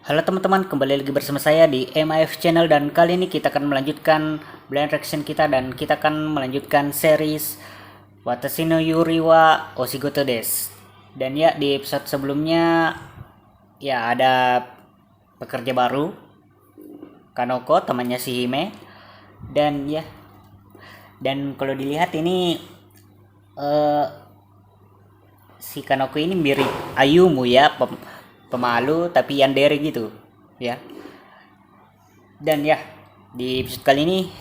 Halo teman-teman, kembali lagi bersama saya di MIF Channel dan kali ini kita akan melanjutkan blind reaction kita dan kita akan melanjutkan series Watashi no Yuri wa Oshigoto desu. Dan ya di episode sebelumnya ya ada pekerja baru Kanoko, temannya si Hime. Dan kalau dilihat ini si Kanoko ini mirip Ayumu ya, pemalu tapi yandere gitu ya. Dan ya di episode kali ini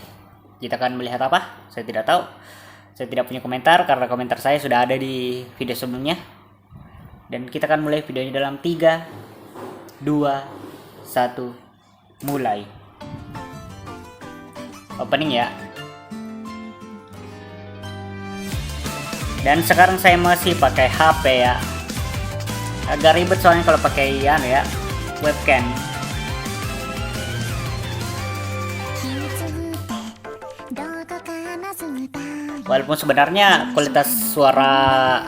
kita akan melihat apa? Saya tidak tahu. Saya tidak punya komentar karena komentar saya sudah ada di video sebelumnya. Dan kita akan mulai videonya dalam 3 2 1 mulai. Opening ya. Dan sekarang saya masih pakai HP ya. Agak ribet soalnya kalau pakai webcam. Walaupun sebenarnya kualitas suara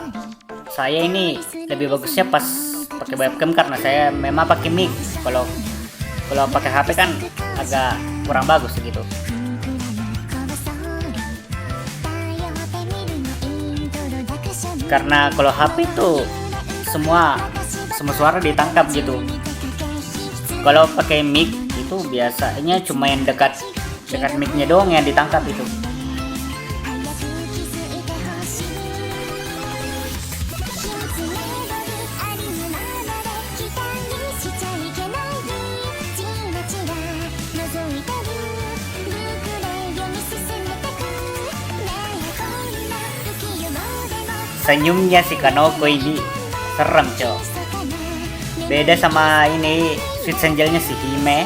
saya ini lebih bagusnya pas pakai webcam karena saya memang pakai mic. Kalau pakai HP kan agak kurang bagus gitu. Karena kalau HP itu semua suara ditangkap gitu. Kalau pakai mic itu biasanya cuma yang dekat mic-nya doang yang ditangkap itu. Senyumnya si Kanoko ini serem cok. Beda sama ini Sweet Angelnya si Hime.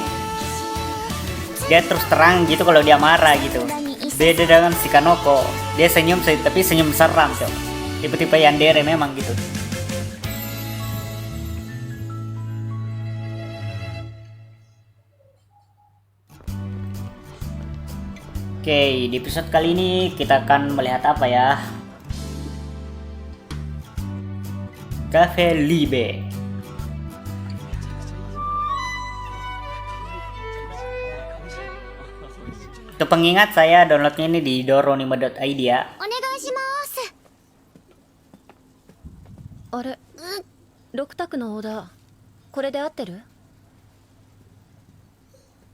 Dia terus terang gitu kalau dia marah gitu. Beda dengan si Kanoko, dia senyum tapi senyum seram cok. Tipe-tipe yandere memang gitu. Oke, di episode kali ini kita akan melihat apa ya? Cafe Libe. Untuk pengingat, saya downloadnya ini di doronima.id ya. あれ、6択のオーダーこれで合ってる？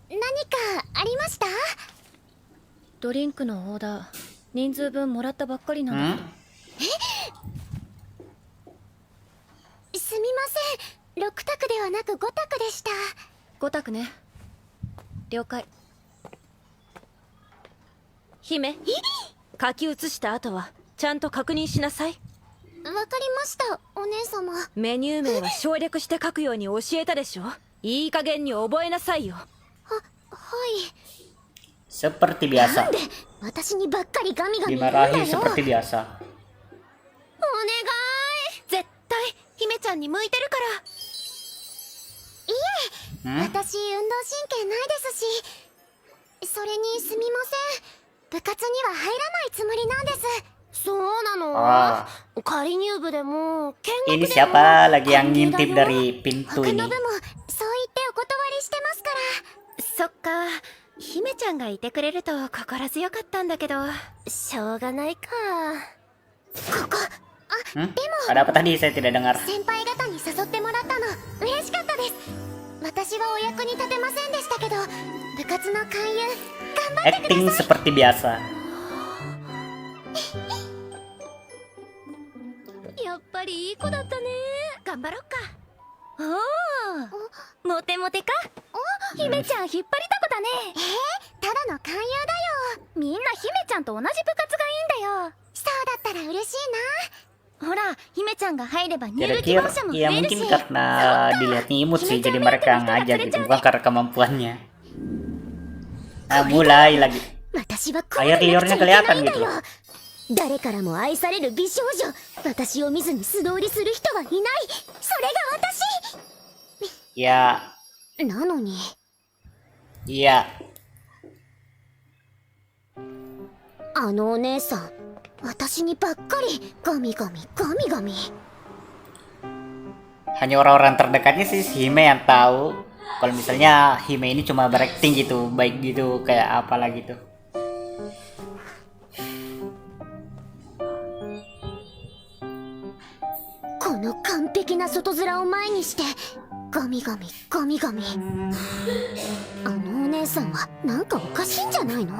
何かありました？ドリンクのオーダー人数分もらったばっかりなんだけど。すみません、6択ではなく5択でした。5択ね。了解。姫、書き写した後はちゃんと確認しなさい。わかりました、お姉様。メニュー名は省略して書くように教えたでしょ。いい加減に覚えなさいよ。はい。 Seperti biasa. なんで私にばっかりガミガミ言うんだ Dimarahi よ。 seperti biasa. お願い。絶対姫ちゃんに向いてるから。いえ、私運動神経ないですし、それにすみません、部活には入らないつもりなんです。そうなの？ Ah, 仮入部でも見学 ini でも siapa lagi yang 歓迎だ ngintip よ。 dari pintu 他 ini? の部もそう言ってお断りしてますから。そっか、姫ちゃんがいてくれると心強かったんだけど。しょうがないか。ここ、あ、 Hmm? でも Ada apa tadi? Saya tidak dengar. 先輩方に誘ってもらったの嬉しかったです。私はお役に立てませんでしたけど、部活の勧誘頑張ってく Acting ださい。 seperti biasa. やっぱりいい子だったね。頑張ろっか。おお、モテモテか。姫ちゃん引っ張りだこだね。ただの勧誘だよ。みんな姫ちゃんと同じ部活がいいんだよ。そうだったら嬉しいほら、姫ちゃんが入れば入部希 Kira-kira 望者も増 ya える mungkin し。 karena dilihatnya imut sih, jadi mereka ngajak gitu, bukan karena kemampuannya. Nah, mulai lagi. な。私はこう Air でなく liurnya ちゃいけない kelihatan んだ gitu よ。 loh. 誰からも愛される美少女。私を見ずに素通りする人はいない。それが Ya, 私。なのに。 iya. あのお姉さん、私にばっかりガミガミガミガミ。 Hanya orang-orang terdekatnya sih si Hime yang tahu. Kalau misalnya Hime ini cuma berakting gitu, baik gitu, kayak apalah gitu. この完璧な外面を前にしてガミガミガミガミ。あのお姉さんはなんかおかしいんじゃないの？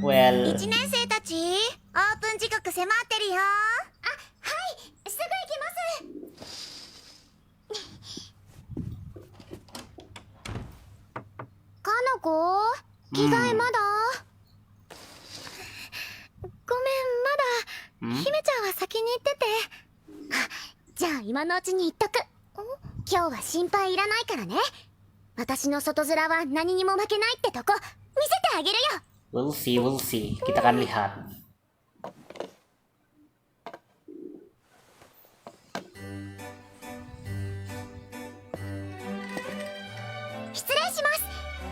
Well, 1年生たち、オープン時刻迫ってるよ。あ、はい、すぐ行きます。かの子、着替えまだ？ごめん、まだ。姫ちゃんは先に行ってて。あ、じゃあ今のうちに言っとく。今日は心配いらないからね。私の外面は何にも負けないってとこ見せてあげるよ。 we'll see. Kita akan lihat. 失礼します。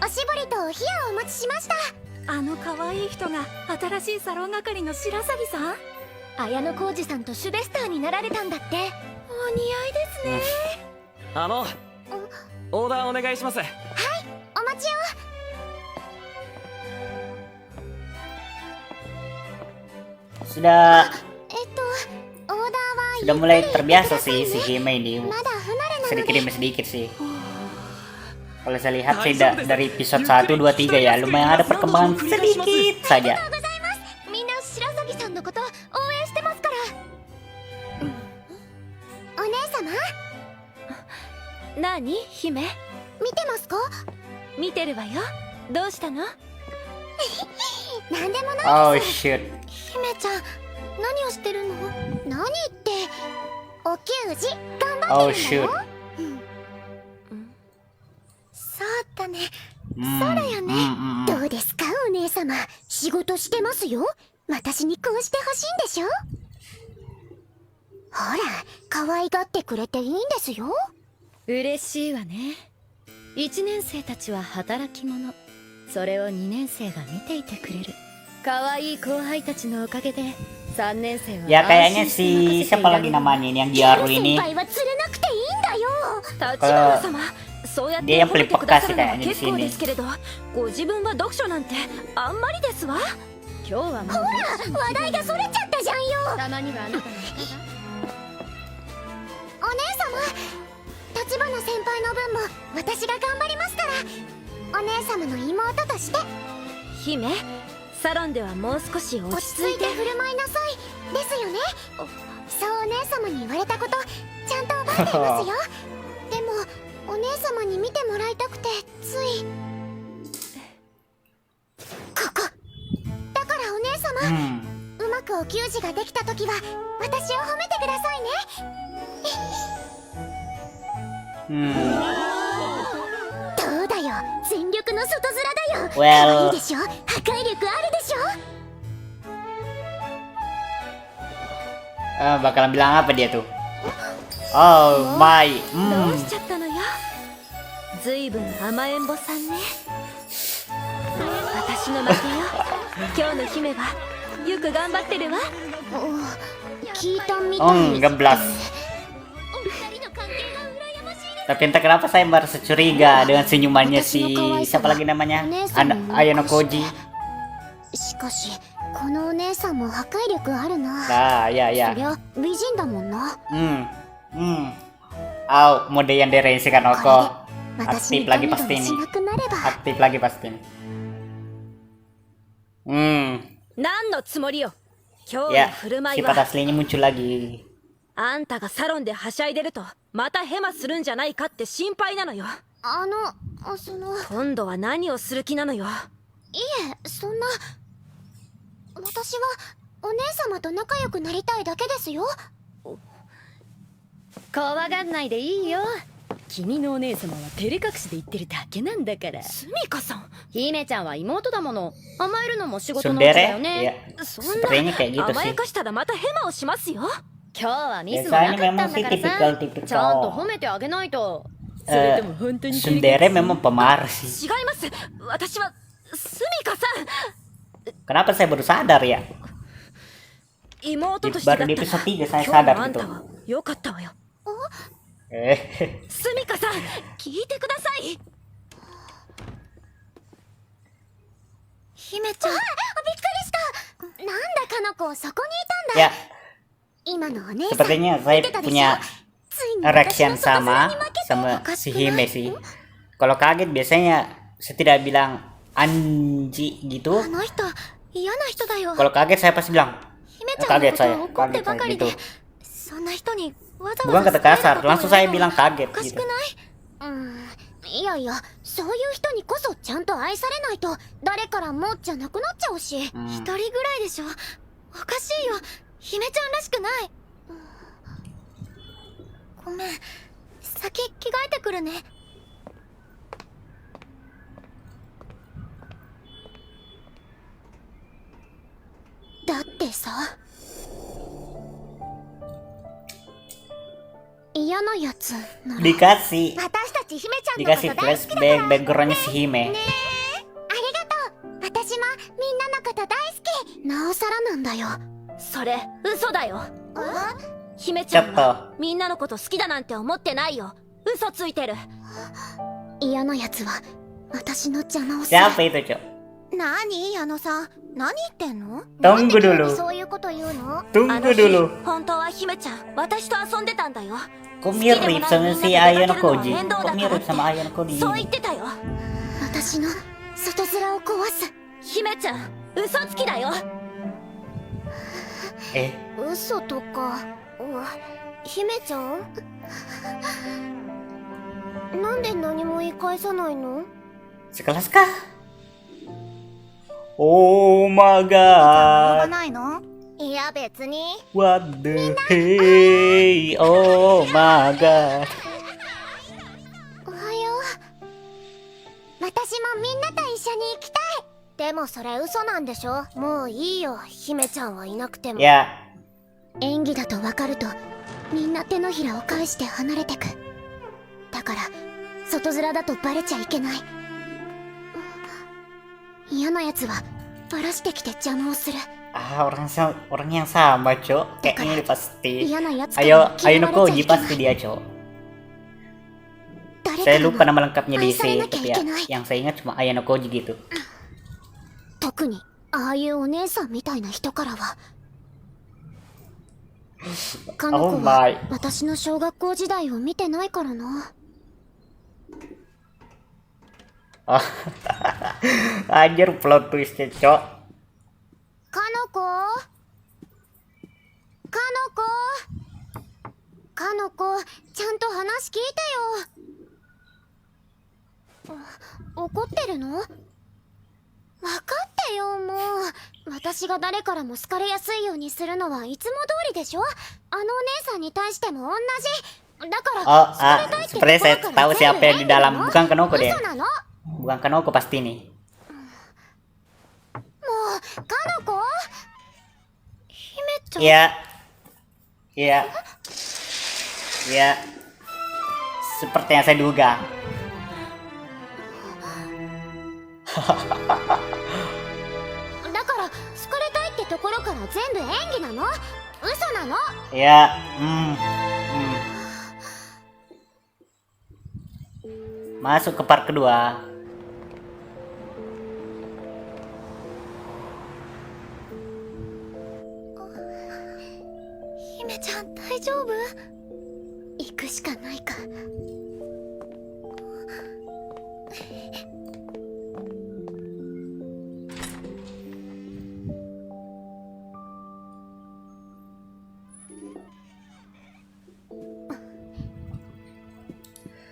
おしぼりとお冷やをお持ちしました。あの可愛い人が新しいサロン係の白鷺さん？綾野浩二さんとシュベスターになられたんだって。お似合いですね。オーダーお願いします。お待ちを。 Sudah オーダーは sudah mulai terbiasa sih si Hime ini, まだ不慣れなので。 sedikit demi sedikit sih. Kalau saya lihat sih dari episode 1, 2, 3 ya lumayan ada perkembangan sedikit saja. みんな白鷺さんのこと応援してますから。お姉様、何？姫？見てますか？見てるわよ。どうしたの？なんでもない Oh shit. 姫ちゃん、何をしてるの？何ってお給仕頑張 Oh ってる shoot. の？そうだね。そうだよね。どうですかお姉様、仕事してますよ。私にこうしてほしいんでしょ。ほら、可愛がってくれていいんですよ。嬉しいわね。1年生たちは働き者。それを2年生が見ていてくれる。可愛い後輩たちのおかげで3年生は Ya kayaknya si siapa lagi namanya ini yang Gyaru 先 ini. 輩は釣れなくていいんだよ。立花様、そうやって dia yang 褒め paling てくだ peka さ sih るのは kayaknya di 結構 sini. ですけれど、ご自分は読書なんてあんまりですわ。今日はもう話題がそれちゃったじゃんよ。たまにはあなたのお姉様、立花先輩の分も私が頑張りますから、お姉様の妹として姫、サロンではもう少し落落ち着いて。ち着いて振る舞いなさいですよね。そうお姉様に言われたことちゃんと覚えていますよ。でもお姉様に見てもらいたくてついここだからお姉様、うまくお給仕ができた時は私を褒めてくださいね。どうだよ、全力の外面だよ。 Well いいでしょ、破壊力あるでしょ。 Bakalan bilang apa dia tuh? Oh my. どうしちゃったのよ。ずいぶん甘えん坊さんね。私の負けよ。今日の姫はよく頑張ってるわ。聞いたみたいです。 Geblas. お二人の関係が羨ましいです。 Tapi entah kenapa saya merasa curiga dengan senyumannya si siapa lagi namanya? Ayano Koji. しかしこのお姉さんも破壊力あるな。 Ah, ya そ ya. りゃ美人だもんな。 Oh, mode yang dari si Kanoko. 私に Aktif ダ lagi メド pasti メ ini. しなくなれば。 Aktif lagi pasti ini. 何のつもりよ。今日の Ya, 振る舞い sifat は。 aslinya muncul lagi. あんたがサロンではしゃいでるとまたヘマするんじゃないかって心配なのよ。その今度は何をする気なのよ。いえ、そんな。私はお姉様と仲良くなりたいだけですよ。怖がんないでいいよ。君のお姉様は照れ隠しで言ってるだけなんだから。すみかさん、姫ちゃんは妹だもの。甘えるのも仕事のうちだよ Sundere? ね。 Ya, そんな sepertinya kayak gitu 甘 sih. やかしたらまたヘマをしますよ。今日はミスもなかったんだからさ。 Biasanya memang sih tipikal-tipikal. ちゃんと褒めてあげないと。それとも本当に照れ Sundere 隠し memang pemarah sih. 違います。私はすみかさ Kenapa saya baru sadar ya? ん、妹としてだった Baru ら di episode 3 saya 今日の sadar あん gitu. たはよかったわよ。 Eh, すみかささん聞いてください。姫ちゃん。びっくりした。なんだかの子そこにいたん Ya, だ。今のお姉さん sepertinya saya 見てたでしょ punya ついに reaksi 私の yang 外面 sama に負けて sama おか si しくな Hime い sih. Kalau kaget biasanya saya tidak bilang Anji gitu. あの人嫌な人だよ。 Kalau kaget saya pasti bilang 姫ちゃんの kaget ことを saya, 怒って kaget ば saya かりで gitu. そんな人にわざ Bukan わざ kata 好かれる kasar, ことを langsung や saya るの bilang kaget おかし gitu. くない？いやいや、そういう人にこそちゃんと愛されないと誰からもじゃなくなっちゃうし。一人ぐらいでしょ。おかしいよ。姫ちゃんらしくない。ごめん。先着替えてくるね。だってさ、嫌なやつなら Dikasih 私たち姫ちゃんのこと dikasih 大好 flashback きだから。 backgroundnya si Hime. ありがとう。私もみんなのこと大好き。なおさらなんだよ。それ嘘だよ。姫ちちょっゃんはとみんなのこと好きだなんて思ってないよ。嘘ついてる。嫌なやつは私の邪魔をする。 siapa itu cok? 何矢野さん、何言ってんの？ Tunggu なんで急に dulu そういうこと言うの？ Tunggu の日 dulu 本当は姫ちゃん私と遊んでたんだよ。 Kok mirip sama si Ayano Koji? Kok mirip sama Ayano Koji? そう言ってたよ。私の外面を壊す。姫ちゃん嘘つきだよ。 Eh, 嘘とか。姫ちゃん？なんで何も言い返さないの？ sekelas kah? Oh my 呼ば god. ないの？いや別に。 What the hey? Oh my god. おはよう。私もみんなと一緒に行きたい。でもそれ嘘なんでしょ？もういいよ、姫ちゃんはいなくても。 Ya, 演技だと分かるとみんな手のひらを返して離れてく。だから外面だとバレちゃいけない。嫌なやつはバラしてきて邪魔をする。 orang yang sama cok. Kayaknya ini pasti. 嫌なやつから Ayo, 嫌 Ayano われちゃい Koji けない。 pasti dia cok. 誰か Saya ら lupa も nama lengkapnya di Ay, sana sini, tapi ya kayak yang saya ingat cuma Ayano Koji gitu. 特にああいうお姉さんみたいな人からは。かの Oh 子は my. 私の小学校時代を見てないからな。 Oh. Anjir plot twistnya cok. かの子、かの子、ちゃんと話聞いてよ。怒ってるの？分かってよ、もう。私が誰からも好かれやすいようにするのはいつも通りでしょ？あのお姉さんに対しても同じ。だから、 Oh, 好かれたいってとこ sepertinya ろ saya から tahu 全 siapa 部 yang 演 di 技な dalam. の？ Bukan Kanoko deh. 嘘なの？も Bukan Kanoko pasti nih. う、かの子？姫ちゃん。 Iya. Iya. Iya. Seperti yang saya duga. だから好かれたいってところから全部演技なの？嘘なの？ Ya, Masuk ke part kedua. 姫ちゃん大丈夫？行くしかないか。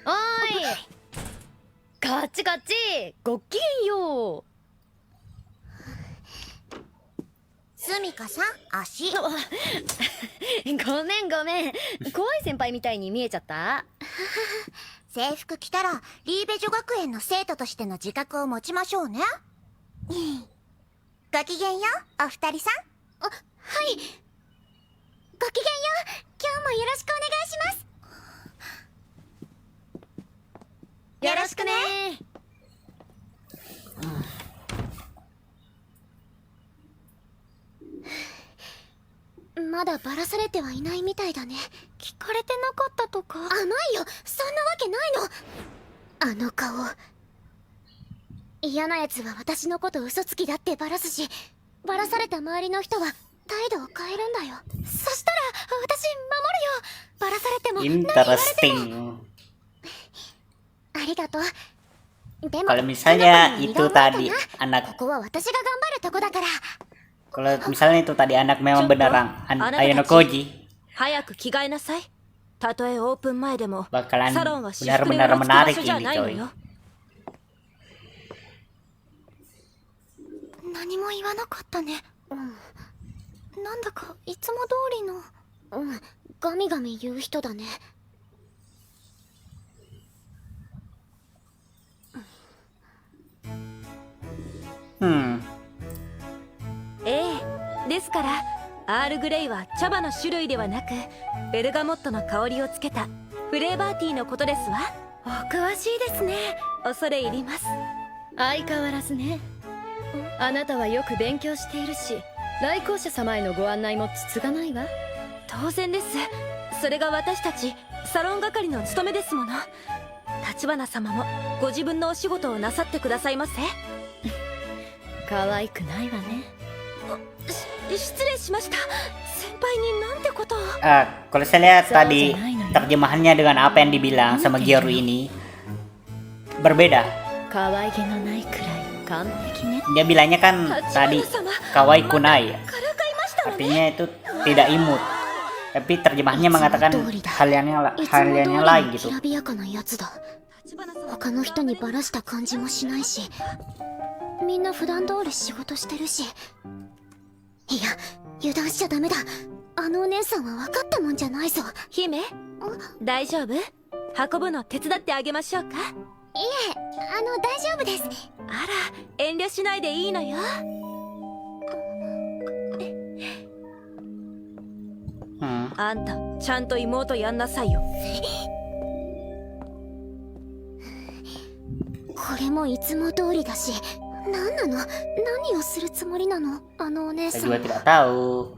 おーいこっちこっちごきげんよう。すみかさん、足。ごめんごめん怖い先輩みたいに見えちゃった。制服着たらリーベ女学園の生徒としての自覚を持ちましょうね。ごきげんよう、お二人さん。はい。ごきげんよう。今日もよろしくお願いします。よろしくね。まだバラされてはいないみたいだね。聞かれてなかったとか。甘いよ、そんなわけないの。あの顔。嫌なやつは私のこと嘘つきだってバラすし、バラされた周りの人は態度を変えるんだよ。そしたら私守るよ。バラされても何言われても。 Interesting. ありがとう。でも Kalau misalnya この子に itu は荷が重い tadi かな。 anak, ここは私が頑張るとこだから。 kalau misalnya itu tadi anak memang beneran Anak Ayano kecil. Koji 早く着替えなさい。たとえオープン前でも bakalan サロンは私服で benar-benar うろつく場 menarik 所じゃ ini ないの coy. よ。何も言わなかったね。なんだかいつも通りの。ガミガミ言う人だね。ええ、ですからアールグレイは茶葉の種類ではなくベルガモットの香りをつけたフレーバーティーのことですわ。お詳しいですね。恐れ入ります。相変わらずね。あなたはよく勉強しているし、来校者様へのご案内もつつがないわ。当然です。それが私たちサロン係の務めですもの。立花様もご自分のお仕事をなさってくださいませ。可愛くないわね。失礼しました。先輩になんてことを。 Kalau saya lihat tadi terjemahannya dengan apa yang dibilang sama Gyoru ini berbeda. 可愛げのないくらい完璧ね。 Dia bilangnya kan tadi kawaii kunai, からかいましたわね。 artinya itu tidak imut. Tapi terjemahannya mengatakan hal yang いつも通り lain の gitu. きらびやかなやつだ。他の人にバラした感じもしないし、みんな普段通り仕事してるし。いや、油断しちゃダメだ。あのお姉さんは分かったもんじゃないぞ。姫、大丈夫？運ぶの手伝ってあげましょうか？いえ、大丈夫です。あら、遠慮しないでいいのよ。あんた、ちゃんと妹やんなさいよ。これもいつも通りだし、何なの？何をするつもりなの？あのお姉 Saya さん。 juga tidak tahu.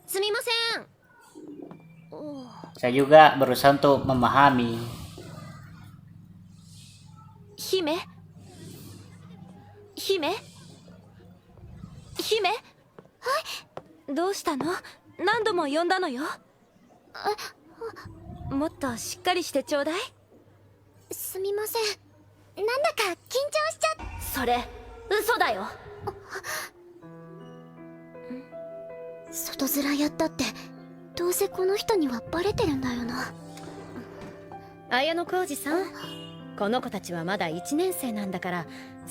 すみません。 Saya juga berusaha untuk memahami. 姫？姫？姫？はい。どうしたの？何度も呼んだのよ。もっとしっかりしてちょうだい。すみません。なんだか緊張しちゃっ。それ、嘘だよ。外面やったって、どうせこの人にはバレてるんだよな。綾野浩二さん、この子たちはまだ1年生なんだから、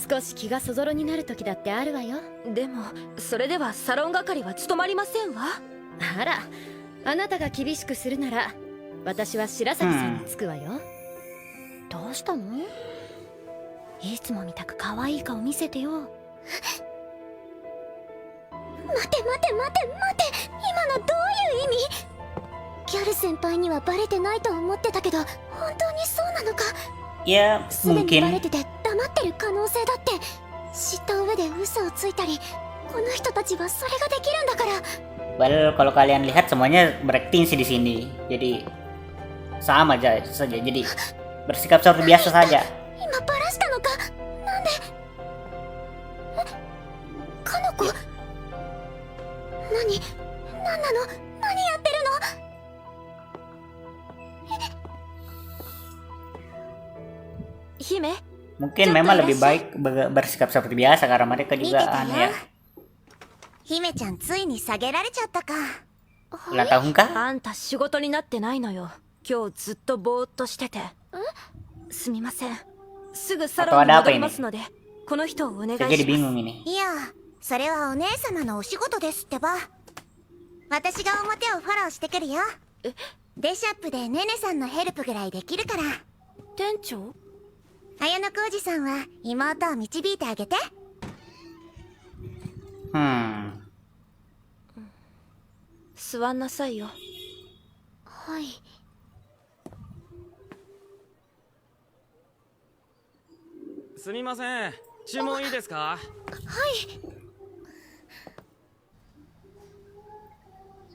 少し気がそぞろになる時だってあるわよ。でも、それではサロン係は務まりませんわ。あら、あなたが厳しくするなら私は白崎さんにつくわよ。どうしたの？いつもみたく可愛い顔見せてよ。待て待て待て待て、今のどういう意味？ギャル先輩にはバレてないと思ってたけど、本当にそうなのか？ Ya すでにバレ mungkin てて黙ってる可能性だって。知った上で嘘をついたり、この人たちはそれができるんだから。 well kalau kalian lihat semuanya berakting sih di sini. Jadi sama aja saja. Jadi bersikap seperti biasa saja. 今バラしたのか？なんで？かの子？何？何なの？何やってるの？姫、 Mungkin memang lebih baik bersikap seperti biasa karena mereka juga aneh ya. 姫ちゃんついに下げられちゃったか。 Ulang tahun kah? あんた仕事になってないのよ。今日ずっとぼーっとしてて。すみません。すぐサロンに戻りますので、この人をお願いし Saya ます。 jadi bingung ini. いや、それはお姉様のお仕事ですってば。私が表をフォローしてくるよ。デシャップでネネさんのヘルプぐらいできるから。店長？綾野浩二さんは妹を導いてあげて。座んなさいよ。はい。すみません、注文いいですか？はい。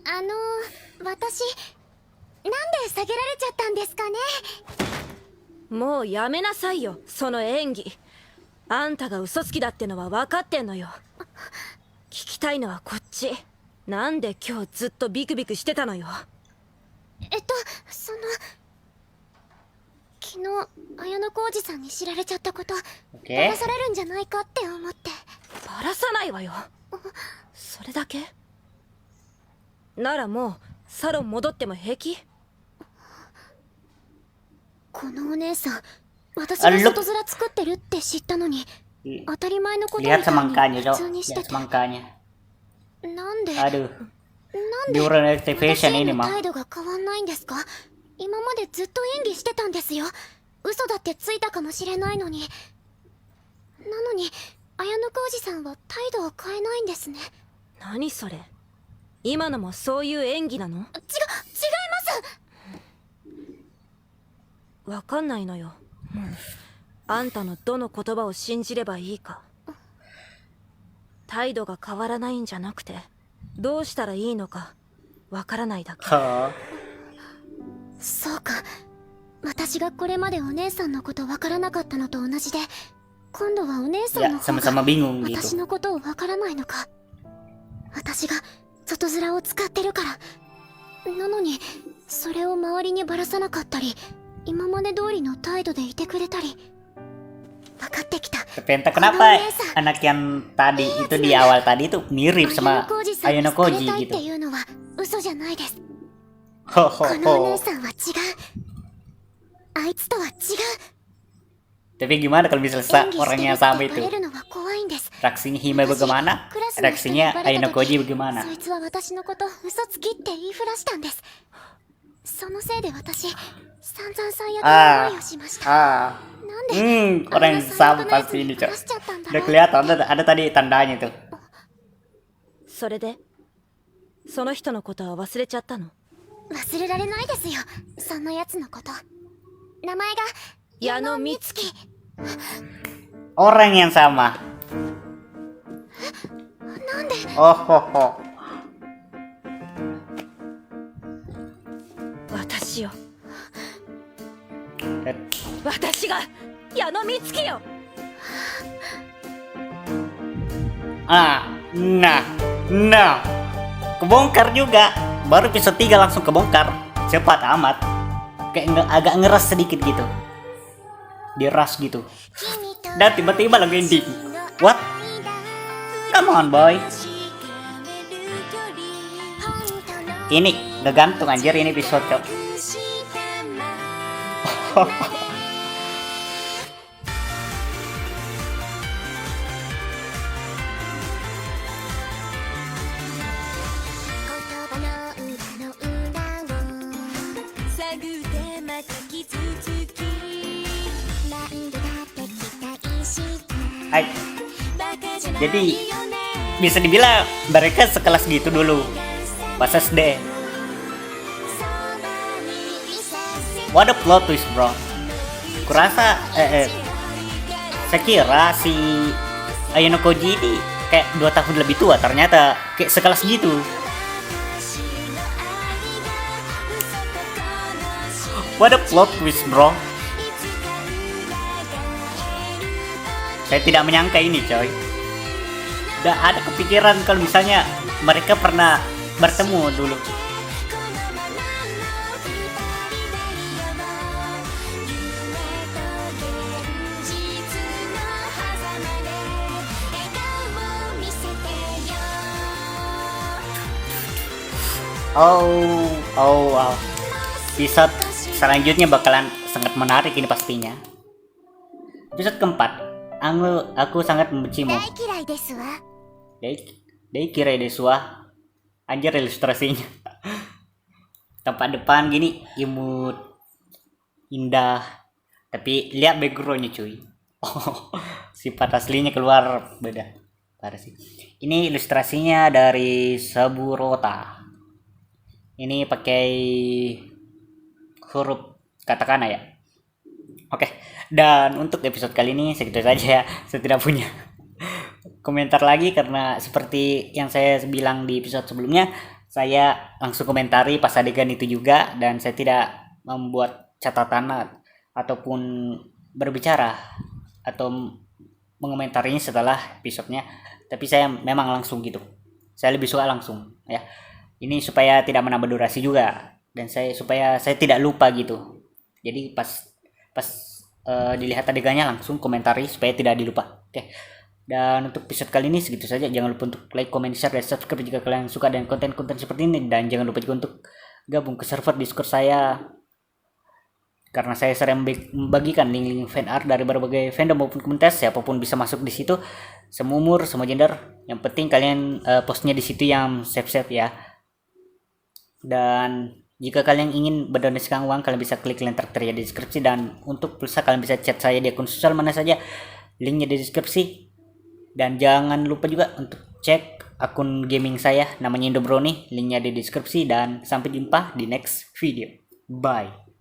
私なんで下げられちゃったんですかね。もうやめなさいよ、その演技。あんたが嘘つきだってのは分かってんのよ。聞きたいのはこっち。なんで今日ずっとビクビクしてたのよ。その昨日綾小路さんに知られちゃったこと Oke. バラされるんじゃないかって思って。バラさないわよ。それだけならもうサロン戻っても平気？このお姉さん、私が外面作ってるって知ったのに当たり前のことみたい Lihat semangkanya, に Cok. 普通にして Lihat て、 semangkanya. なんで Aduh. なん Di で Urban 私 Activation へ ini の mah. 態度が変わんないんですか？今までずっと演技してたんですよ。嘘だってついたかもしれないのに。なのに綾小路さんは態度を変えないんですね。何それ？今のもそういう演技なの？違いますわかんないのよ。もうあんたのどの言葉を信じればいいか。態度が変わらないんじゃなくて、どうしたらいいのかわからないだけ。 Oh. そうか、私がこれまでお姉さんのことわからなかったのと同じで、今度はお姉さん Ya, の方 sama-sama が bingung 私 gitu. のことをわからないのか。私が外面を使ってるからなのに、それを周りにばらさなかったり、今まで通りの態度でいてくれたり。分かってきた。 Tapi entah kenapa anak yang tadi itu di awal tadi tuh mirip 綾 sama 小路さん Ayano に好かれ Koji たいって gitu. いうのは嘘じゃないです。 Ho ho このお ho. 姉さんは違う。あいつとは違う。 Tapi gimana kalau misalnya 演技して orang る yang って sama バ itu? レるのは怖いんです。 Reaksinya Hime bagaimana? クラスの人に Reaksinya バレた Ayano 時 Koji bagaimana? そいつは私のこと嘘つきって言いふらしたんです。そのせいで私散々最悪な思いをしました。 Ah. なんで Orang yang 最 sama 悪なやつ pasti に ini, Cok. 話しちゃったんだ Udah ろう。 kelihatan, ada tadi tandanya tuh. それでその人のことは忘れちゃったの？忘れられないですよ、そんなやつのこと。名前が矢野美月。 Orang yang sama. なんで Oh ho ho. 私よ、 Eh, 私が矢野美月よ。 Ah, nah, kebongkar juga. Baru episode 3 langsung kebongkar. Cepat amat. Kayak agak ngeras sedikit gitu. Diras gitu. Dan tiba-tiba lagu ending. What? Come on boy. Ini gak gantung anjir ini episode, Cok. Hai. Jadi bisa dibilang mereka sekelas gitu dulu pas SD. What a plot twist, bro. Kurasa saya kira si Ayano Koji ini kayak 2 tahun lebih tua, ternyata kayak sekelas gitu. What a plot twist, bro. Saya tidak menyangka ini, coy. Udah ada kepikiran kalau misalnya mereka pernah bertemu dulu. Wow. Episode selanjutnya bakalan sangat menarik ini pastinya. Episode keempat, aku sangat membencimu. 大嫌いですわ。 Kira deswa. Anjir ilustrasinya. Tempat depan gini imut, indah. Tapi lihat backgroundnya cuy. Sifat aslinya keluar beda. Parah sih. Ini ilustrasinya dari Saburota. Ini pakai huruf katakana ya. Oke, dan untuk episode kali ini segitu saja ya. Saya tidak punya komentar lagi karena seperti yang saya bilang di episode sebelumnya, saya langsung komentari pas adegan itu juga, dan saya tidak membuat catatan ataupun berbicara atau mengomentarinya setelah episodenya, tapi saya memang langsung gitu. Saya lebih suka langsung ya. Ini supaya tidak menambah durasi juga, dan supaya saya tidak lupa gitu. Jadi pas dilihat adegannya langsung komentari supaya tidak dilupa. Oke. Dan untuk episode kali ini segitu saja. Jangan lupa untuk like, comment, share, dan subscribe jika kalian suka dengan konten-konten seperti ini. Dan jangan lupa juga untuk gabung ke server Discord saya, karena saya sering membagikan link-link fan art dari berbagai fandom maupun komunitas. Siapapun bisa masuk di situ, semua umur, semua gender. Yang penting kalian postnya di situ yang safe ya. Dan jika kalian ingin berdonasikan uang, kalian bisa klik link tertera di deskripsi. Dan untuk pulsa kalian bisa chat saya di akun sosial mana saja, linknya di deskripsi. Dan jangan lupa juga untuk cek akun gaming saya, namanya Indobrony, linknya di deskripsi. Dan sampai jumpa di next video. Bye.